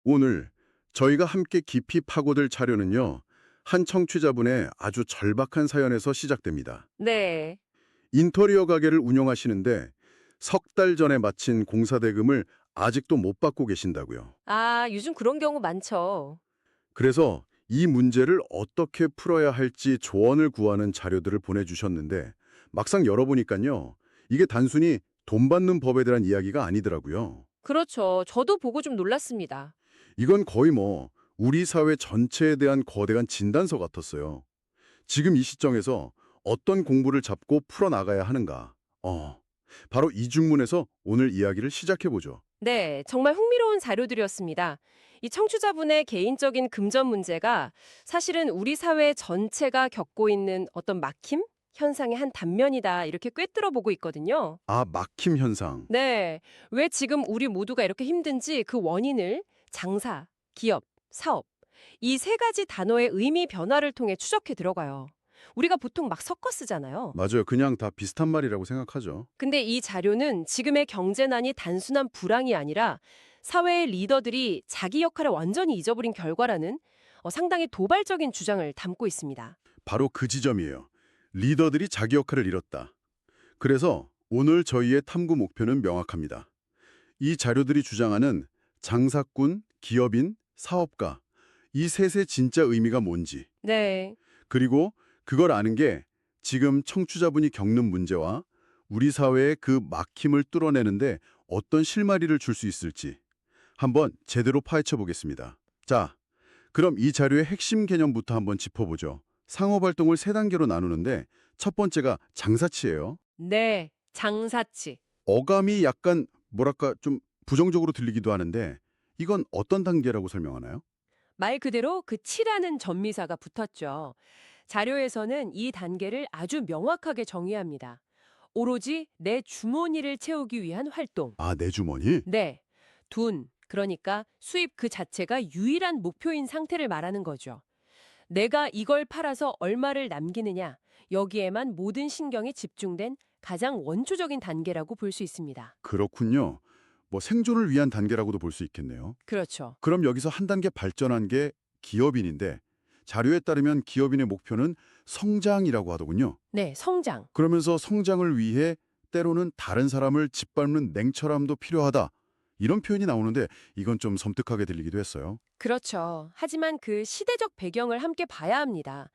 오늘 저희가 함께 깊이 파고들 자료는요, 한 청취자분의 아주 절박한 사연에서 시작됩니다. 네. 인테리어 가게를 운영하시는데 석 달 전에 마친 공사 대금을 아직도 못 받고 계신다고요. 아, 요즘 그런 경우 많죠. 그래서 이 문제를 어떻게 풀어야 할지 조언을 구하는 자료들을 보내주셨는데 막상 열어보니까요, 이게 단순히 돈 받는 법에 대한 이야기가 아니더라고요. 그렇죠. 저도 보고 좀 놀랐습니다. 이건 거의 우리 사회 전체에 대한 거대한 진단서 같았어요. 지금 이 시점에서 어떤 공부를 잡고 풀어나가야 하는가? 바로 이 중문에서 오늘 이야기를 시작해보죠. 네, 정말 흥미로운 자료들이었습니다. 이 청취자분의 개인적인 금전 문제가 사실은 우리 사회 전체가 겪고 있는 어떤 막힘? 현상의 한 단면이다. 이렇게 꿰뚫어 보고 있거든요. 아, 막힘 현상. 네. 왜 지금 우리 모두가 이렇게 힘든지 그 원인을 장사, 기업, 사업, 이 세 가지 단어의 의미 변화를 통해 추적해 들어가요. 우리가 보통 막 섞어 쓰잖아요. 맞아요. 그냥 다 비슷한 말이라고 생각하죠. 근데 이 자료는 지금의 경제난이 단순한 불황이 아니라 사회의 리더들이 자기 역할을 완전히 잊어버린 결과라는 상당히 도발적인 주장을 담고 있습니다. 바로 그 지점이에요. 리더들이 자기 역할을 잃었다. 그래서 오늘 저희의 탐구 목표는 명확합니다. 이 자료들이 주장하는 장사꾼, 기업인, 사업가, 이 셋의 진짜 의미가 뭔지, 네. 그리고 그걸 아는 게 지금 청취자분이 겪는 문제와 우리 사회의 그 막힘을 뚫어내는데 어떤 실마리를 줄 수 있을지 한번 제대로 파헤쳐 보겠습니다. 자, 그럼 이 자료의 핵심 개념부터 한번 짚어보죠. 상호발동을 세 단계로 나누는데 첫 번째가 장사치예요. 네. 장사치. 어감이 약간 뭐랄까 좀 부정적으로 들리기도 하는데 이건 어떤 단계라고 설명하나요? 말 그대로 그 치라는 전미사가 붙었죠. 자료에서는 이 단계를 아주 명확하게 정의합니다. 오로지 내 주머니를 채우기 위한 활동. 아, 내 주머니? 네. 돈, 그러니까 수입 그 자체가 유일한 목표인 상태를 말하는 거죠. 내가 이걸 팔아서 얼마를 남기느냐, 여기에만 모든 신경이 집중된 가장 원초적인 단계라고 볼 수 있습니다. 그렇군요. 뭐 생존을 위한 단계라고도 볼 수 있겠네요. 그렇죠. 그럼 여기서 한 단계 발전한 게 기업인인데 자료에 따르면 기업인의 목표는 성장이라고 하더군요. 네, 성장. 그러면서 성장을 위해 때로는 다른 사람을 짓밟는 냉철함도 필요하다. 이런 표현이 나오는데 이건 좀 섬뜩하게 들리기도 했어요. 그렇죠. 하지만 그 시대적 배경을 함께 봐야 합니다.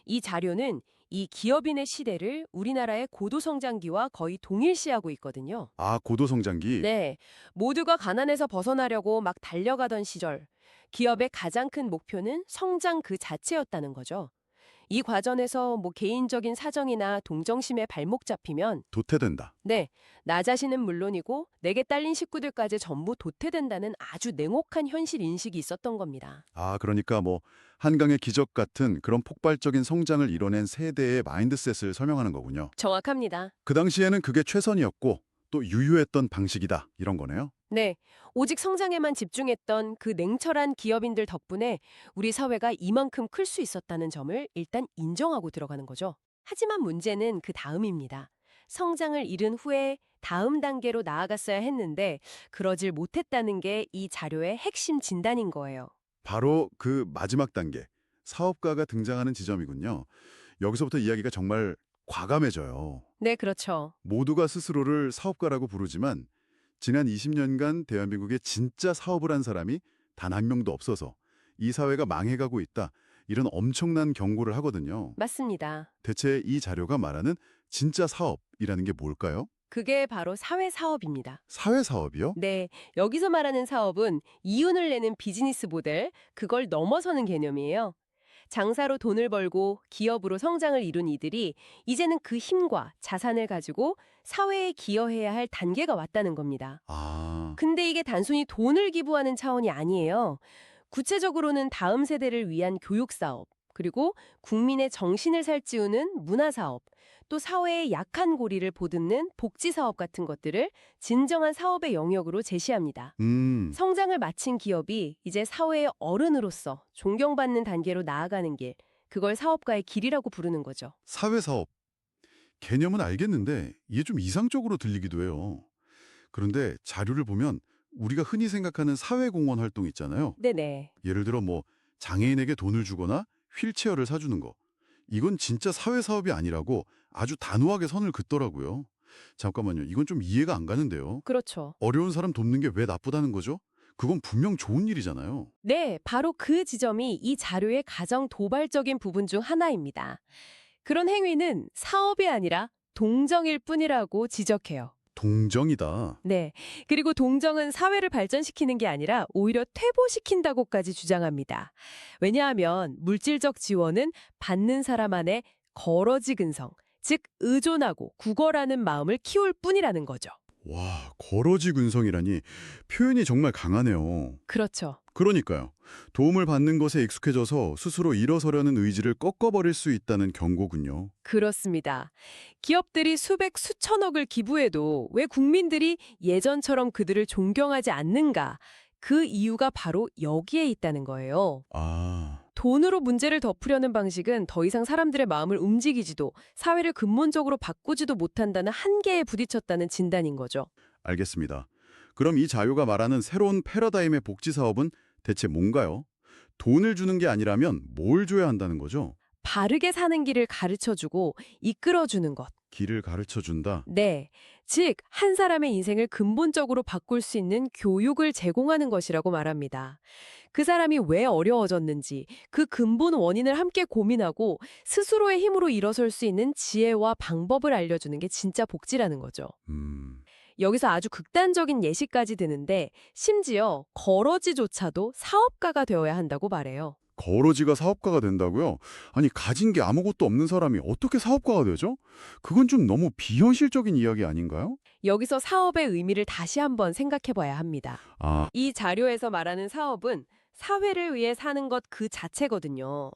이 자료는 이 기업인의 시대를 우리나라의 고도성장기와 거의 동일시하고 있거든요. 아, 고도성장기. 네, 모두가 가난에서 벗어나려고 막 달려가던 시절, 기업의 가장 큰 목표는 성장 그 자체였다는 거죠. 이 과정에서 뭐 개인적인 사정이나 동정심에 발목 잡히면, 도태된다. 네, 나 자신은 물론이고 내게 딸린 식구들까지 전부 도태된다는 아주 냉혹한 현실 인식이 있었던 겁니다. 아, 그러니까 뭐 한강의 기적 같은 그런 폭발적인 성장을 이뤄낸 세대의 마인드셋을 설명하는 거군요. 정확합니다. 그 당시에는 그게 최선이었고 또 유효했던 방식이다. 이런 거네요. 네, 오직 성장에만 집중했던 그 냉철한 기업인들 덕분에 우리 사회가 이만큼 클 수 있었다는 점을 일단 인정하고 들어가는 거죠. 하지만 문제는 그 다음입니다. 성장을 이룬 후에 다음 단계로 나아갔어야 했는데 그러질 못했다는 게 이 자료의 핵심 진단인 거예요. 바로 그 마지막 단계, 사업가가 등장하는 지점이군요. 여기서부터 이야기가 정말 과감해져요. 네, 그렇죠. 모두가 스스로를 사업가라고 부르지만 지난 20년간 대한민국에 진짜 사업을 한 사람이 단 한 명도 없어서 이 사회가 망해가고 있다. 이런 엄청난 경고를 하거든요. 맞습니다. 대체 이 자료가 말하는 진짜 사업이라는 게 뭘까요? 그게 바로 사회 사업입니다. 사회사업이요? 네, 여기서 말하는 사업은 이윤을 내는 비즈니스 모델, 그걸 넘어서는 개념이에요. 장사로 돈을 벌고 기업으로 성장을 이룬 이들이 이제는 그 힘과 자산을 가지고 사회에 기여해야 할 단계가 왔다는 겁니다. 아, 근데 이게 단순히 돈을 기부하는 차원이 아니에요. 구체적으로는 다음 세대를 위한 교육 사업, 그리고 국민의 정신을 살찌우는 문화 사업, 또 사회의 약한 고리를 보듬는 복지 사업 같은 것들을 진정한 사업의 영역으로 제시합니다. 성장을 마친 기업이 이제 사회의 어른으로서 존경받는 단계로 나아가는 길, 그걸 사업가의 길이라고 부르는 거죠. 사회사업. 개념은 알겠는데 이게 좀 이상적으로 들리기도 해요. 그런데 자료를 보면 우리가 흔히 생각하는 사회공헌 활동 있잖아요. 네네. 예를 들어 뭐 장애인에게 돈을 주거나 휠체어를 사주는 거. 이건 진짜 사회사업이 아니라고 아주 단호하게 선을 긋더라고요. 잠깐만요. 이건 좀 이해가 안 가는데요. 그렇죠. 어려운 사람 돕는 게 왜 나쁘다는 거죠? 그건 분명 좋은 일이잖아요. 네, 바로 그 지점이 이 자료의 가장 도발적인 부분 중 하나입니다. 그런 행위는 사업이 아니라 동정일 뿐이라고 지적해요. 동정이다. 네. 그리고 동정은 사회를 발전시키는 게 아니라 오히려 퇴보시킨다고까지 주장합니다. 왜냐하면 물질적 지원은 받는 사람 안에 거러지 근성, 즉 의존하고 구걸하는 마음을 키울 뿐이라는 거죠. 와, 거러지 근성이라니 표현이 정말 강하네요. 그렇죠. 그러니까요. 도움을 받는 것에 익숙해져서 스스로 일어서려는 의지를 꺾어버릴 수 있다는 경고군요. 그렇습니다. 기업들이 수백 수천억을 기부해도 왜 국민들이 예전처럼 그들을 존경하지 않는가? 그 이유가 바로 여기에 있다는 거예요. 아, 돈으로 문제를 덮으려는 방식은 더 이상 사람들의 마음을 움직이지도 사회를 근본적으로 바꾸지도 못한다는 한계에 부딪혔다는 진단인 거죠. 알겠습니다. 그럼 이 자료가 말하는 새로운 패러다임의 복지 사업은 대체 뭔가요? 돈을 주는 게 아니라면 뭘 줘야 한다는 거죠? 바르게 사는 길을 가르쳐주고 이끌어주는 것. 길을 가르쳐 준다. 네. 즉, 한 사람의 인생을 근본적으로 바꿀 수 있는 교육을 제공하는 것이라고 말합니다. 그 사람이 왜 어려워졌는지, 그 근본 원인을 함께 고민하고 스스로의 힘으로 일어설 수 있는 지혜와 방법을 알려주는 게 진짜 복지라는 거죠. 여기서 아주 극단적인 예시까지 드는데 심지어 거러지조차도 사업가가 되어야 한다고 말해요. 거러지가 사업가가 된다고요? 아니, 가진 게 아무것도 없는 사람이 어떻게 사업가가 되죠? 그건 좀 너무 비현실적인 이야기 아닌가요? 여기서 사업의 의미를 다시 한번 생각해 봐야 합니다. 아, 이 자료에서 말하는 사업은 사회를 위해 사는 것 그 자체거든요.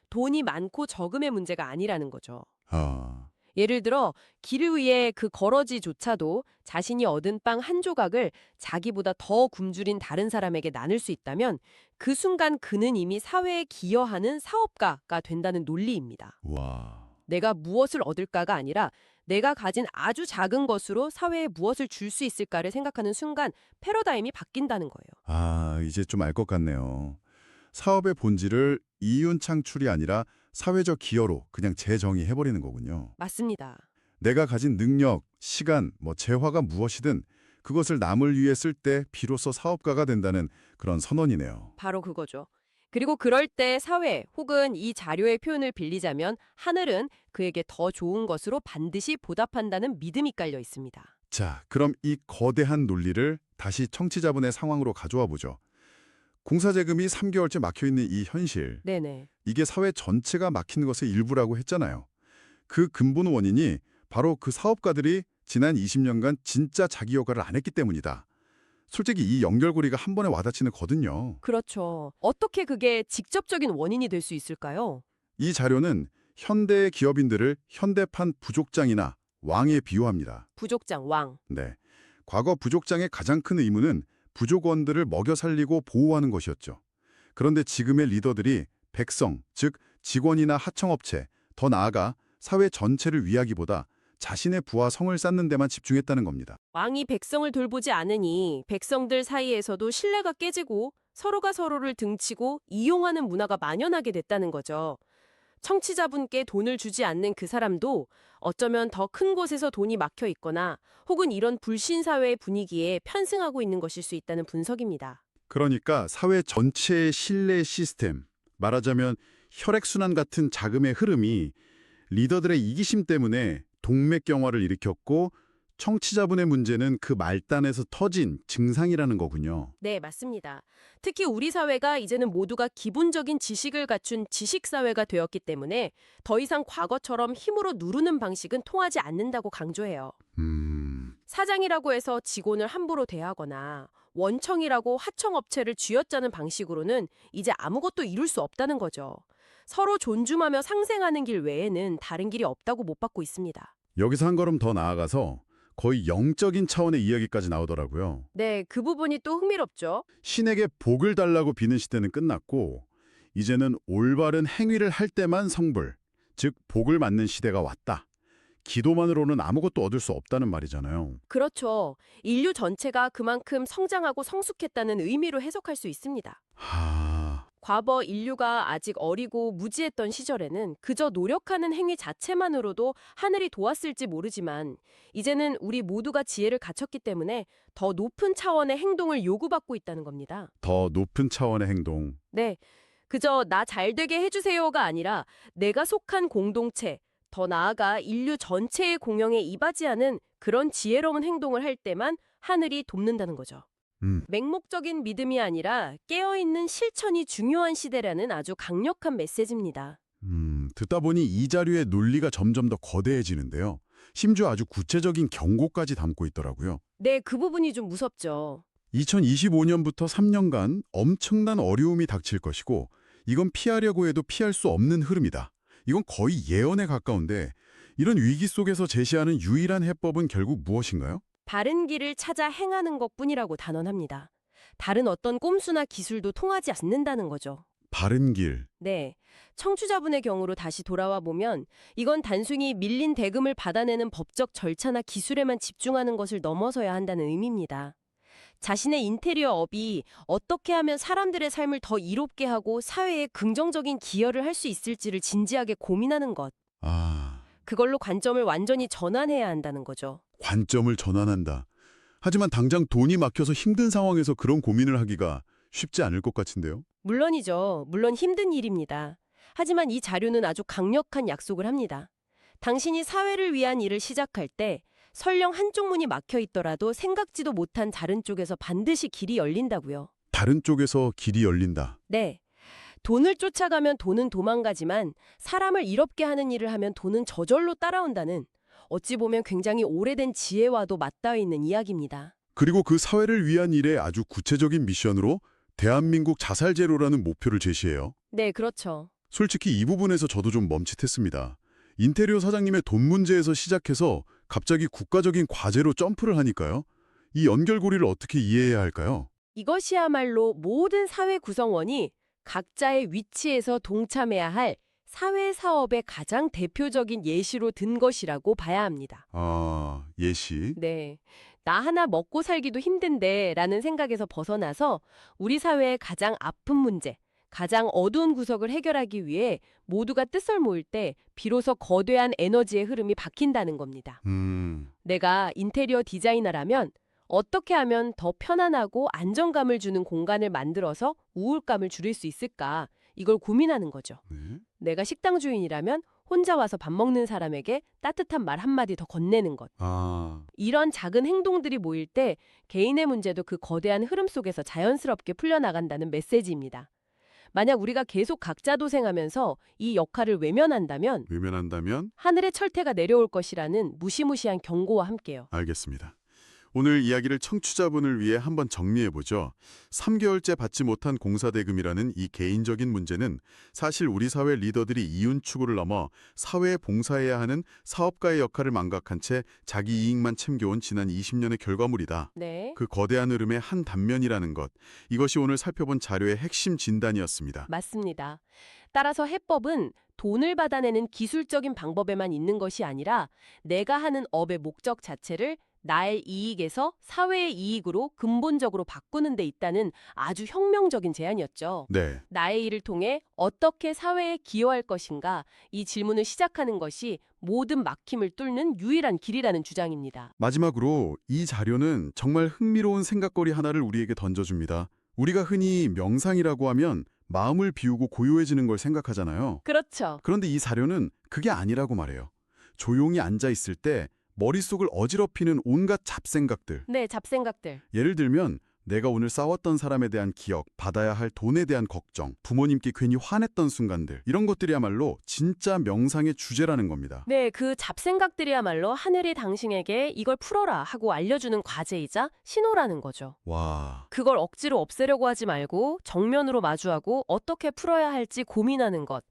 돈이 많고 적음의 문제가 아니라는 거죠. 아, 예를 들어 길을 위해 그 거러지조차도 자신이 얻은 빵 한 조각을 자기보다 더 굶주린 다른 사람에게 나눌 수 있다면 그 순간 그는 이미 사회에 기여하는 사업가가 된다는 논리입니다. 와. 내가 무엇을 얻을까가 아니라 내가 가진 아주 작은 것으로 사회에 무엇을 줄 수 있을까를 생각하는 순간 패러다임이 바뀐다는 거예요. 아, 이제 좀 알 것 같네요. 사업의 본질을 이윤 창출이 아니라 사회적 기여로 그냥 재정의해버리는 거군요. 맞습니다. 내가 가진 능력, 시간, 재화가 무엇이든 그것을 남을 위해 쓸 때 비로소 사업가가 된다는 그런 선언이네요. 바로 그거죠. 그리고 그럴 때 사회 혹은 이 자료의 표현을 빌리자면 하늘은 그에게 더 좋은 것으로 반드시 보답한다는 믿음이 깔려 있습니다. 자, 그럼 이 거대한 논리를 다시 청취자분의 상황으로 가져와 보죠. 공사재금이 3개월째 막혀있는 이 현실, 네네. 이게 사회 전체가 막히는 것의 일부라고 했잖아요. 그 근본 원인이 바로 그 사업가들이 지난 20년간 진짜 자기 역할을 안 했기 때문이다. 솔직히 이 연결고리가 한 번에 와닿지는 거든요. 그렇죠. 어떻게 그게 직접적인 원인이 될 수 있을까요? 이 자료는 현대의 기업인들을 현대판 부족장이나 왕에 비유합니다. 부족장, 왕. 네, 과거 부족장의 가장 큰 의무는 부족원들을 먹여 살리고 보호하는 것이었죠. 그런데 지금의 리더들이 백성, 즉 직원이나 하청업체, 더 나아가 사회 전체를 위하기보다 자신의 부와 성을 쌓는 데만 집중했다는 겁니다. 왕이 백성을 돌보지 않으니 백성들 사이에서도 신뢰가 깨지고 서로가 서로를 등치고 이용하는 문화가 만연하게 됐다는 거죠. 청취자분께 돈을 주지 않는 그 사람도 어쩌면 더 큰 곳에서 돈이 막혀 있거나 혹은 이런 불신사회의 분위기에 편승하고 있는 것일 수 있다는 분석입니다. 그러니까 사회 전체의 신뢰 시스템, 말하자면 혈액순환 같은 자금의 흐름이 리더들의 이기심 때문에 동맥경화를 일으켰고 청취자분의 문제는 그 말단에서 터진 증상이라는 거군요. 네, 맞습니다. 특히 우리 사회가 이제는 모두가 기본적인 지식을 갖춘 지식사회가 되었기 때문에 더 이상 과거처럼 힘으로 누르는 방식은 통하지 않는다고 강조해요. 사장이라고 해서 직원을 함부로 대하거나 원청이라고 하청업체를 쥐어짜는 방식으로는 이제 아무것도 이룰 수 없다는 거죠. 서로 존중하며 상생하는 길 외에는 다른 길이 없다고 못 받고 있습니다. 여기서 한 걸음 더 나아가서 거의 영적인 차원의 이야기까지 나오더라고요. 네, 그 부분이 또 흥미롭죠. 신에게 복을 달라고 비는 시대는 끝났고 이제는 올바른 행위를 할 때만 성불, 즉 복을 맞는 시대가 왔다. 기도만으로는 아무것도 얻을 수 없다는 말이잖아요. 그렇죠. 인류 전체가 그만큼 성장하고 성숙했다는 의미로 해석할 수 있습니다. 하... 과거 인류가 아직 어리고 무지했던 시절에는 그저 노력하는 행위 자체만으로도 하늘이 도왔을지 모르지만 이제는 우리 모두가 지혜를 갖췄기 때문에 더 높은 차원의 행동을 요구받고 있다는 겁니다. 더 높은 차원의 행동. 네, 그저 나 잘되게 해주세요가 아니라 내가 속한 공동체, 더 나아가 인류 전체의 공영에 이바지하는 그런 지혜로운 행동을 할 때만 하늘이 돕는다는 거죠. 맹목적인 믿음이 아니라 깨어있는 실천이 중요한 시대라는 아주 강력한 메시지입니다. 듣다 보니 이 자료의 논리가 점점 더 거대해지는데요. 심지어 아주 구체적인 경고까지 담고 있더라고요. 네, 그 부분이 좀 무섭죠. 2025년부터 3년간 엄청난 어려움이 닥칠 것이고 이건 피하려고 해도 피할 수 없는 흐름이다. 이건 거의 예언에 가까운데 이런 위기 속에서 제시하는 유일한 해법은 결국 무엇인가요? 바른 길을 찾아 행하는 것뿐이라고 단언합니다. 다른 어떤 꼼수나 기술도 통하지 않는다는 거죠. 바른 길. 네, 청취자분의 경우로 다시 돌아와 보면 이건 단순히 밀린 대금을 받아내는 법적 절차나 기술에만 집중하는 것을 넘어서야 한다는 의미입니다. 자신의 인테리어 업이 어떻게 하면 사람들의 삶을 더 이롭게 하고 사회에 긍정적인 기여를 할 수 있을지를 진지하게 고민하는 것. 그걸로 관점을 완전히 전환해야 한다는 거죠. 관점을 전환한다. 하지만 당장 돈이 막혀서 힘든 상황에서 그런 고민을 하기가 쉽지 않을 것 같은데요. 물론이죠. 물론 힘든 일입니다. 하지만 이 자료는 아주 강력한 약속을 합니다. 당신이 사회를 위한 일을 시작할 때 설령 한쪽 문이 막혀 있더라도 생각지도 못한 다른 쪽에서 반드시 길이 열린다고요. 다른 쪽에서 길이 열린다. 네. 돈을 쫓아가면 돈은 도망가지만 사람을 이롭게 하는 일을 하면 돈은 저절로 따라온다는 어찌 보면 굉장히 오래된 지혜와도 맞닿아 있는 이야기입니다. 그리고 그 사회를 위한 일에 아주 구체적인 미션으로 대한민국 자살 제로라는 목표를 제시해요. 네, 그렇죠. 솔직히 이 부분에서 저도 좀 멈칫했습니다. 인테리어 사장님의 돈 문제에서 시작해서 갑자기 국가적인 과제로 점프를 하니까요. 이 연결고리를 어떻게 이해해야 할까요? 이것이야말로 모든 사회 구성원이 각자의 위치에서 동참해야 할 사회 사업의 가장 대표적인 예시로 든 것이라고 봐야 합니다. 예시. 네. 나 하나 먹고 살기도 힘든데 라는 생각에서 벗어나서 우리 사회의 가장 아픈 문제, 가장 어두운 구석을 해결하기 위해 모두가 뜻을 모을 때 비로소 거대한 에너지의 흐름이 바뀐다는 겁니다. 내가 인테리어 디자이너라면 어떻게 하면 더 편안하고 안정감을 주는 공간을 만들어서 우울감을 줄일 수 있을까? 이걸 고민하는 거죠. 네? 내가 식당 주인이라면 혼자 와서 밥 먹는 사람에게 따뜻한 말 한마디 더 건네는 것. 이런 작은 행동들이 모일 때 개인의 문제도 그 거대한 흐름 속에서 자연스럽게 풀려나간다는 메시지입니다. 만약 우리가 계속 각자 도생하면서 이 역할을 외면한다면 하늘의 철퇴가 내려올 것이라는 무시무시한 경고와 함께요. 알겠습니다. 오늘 이야기를 청취자분을 위해 한번 정리해보죠. 3개월째 받지 못한 공사대금이라는 이 개인적인 문제는 사실 우리 사회 리더들이 이윤 추구를 넘어 사회에 봉사해야 하는 사업가의 역할을 망각한 채 자기 이익만 챙겨온 지난 20년의 결과물이다. 네. 그 거대한 흐름의 한 단면이라는 것. 이것이 오늘 살펴본 자료의 핵심 진단이었습니다. 맞습니다. 따라서 해법은 돈을 받아내는 기술적인 방법에만 있는 것이 아니라 내가 하는 업의 목적 자체를 나의 이익에서 사회의 이익으로 근본적으로 바꾸는 데 있다는 아주 혁명적인 제안이었죠. 네. 나의 일을 통해 어떻게 사회에 기여할 것인가 이 질문을 시작하는 것이 모든 막힘을 뚫는 유일한 길이라는 주장입니다. 마지막으로 이 자료는 정말 흥미로운 생각거리 하나를 우리에게 던져줍니다. 우리가 흔히 명상이라고 하면 마음을 비우고 고요해지는 걸 생각하잖아요. 그렇죠. 그런데 이 자료는 그게 아니라고 말해요. 조용히 앉아 있을 때 머릿속을 어지럽히는 온갖 잡생각들. 네, 잡생각들. 예를 들면 내가 오늘 싸웠던 사람에 대한 기억, 받아야 할 돈에 대한 걱정, 부모님께 괜히 화냈던 순간들. 이런 것들이야말로 진짜 명상의 주제라는 겁니다. 네, 그 잡생각들이야말로 하늘이 당신에게 이걸 풀어라 하고 알려주는 과제이자 신호라는 거죠. 와. 그걸 억지로 없애려고 하지 말고 정면으로 마주하고 어떻게 풀어야 할지 고민하는 것.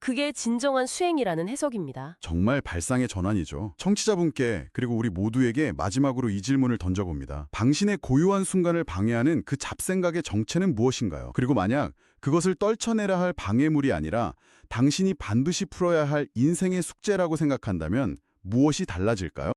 그게 진정한 수행이라는 해석입니다. 정말 발상의 전환이죠. 청취자분께 그리고 우리 모두에게 마지막으로 이 질문을 던져봅니다. 당신의 고요한 순간을 방해하는 그 잡생각의 정체는 무엇인가요? 그리고 만약 그것을 떨쳐내야 할 방해물이 아니라 당신이 반드시 풀어야 할 인생의 숙제라고 생각한다면 무엇이 달라질까요?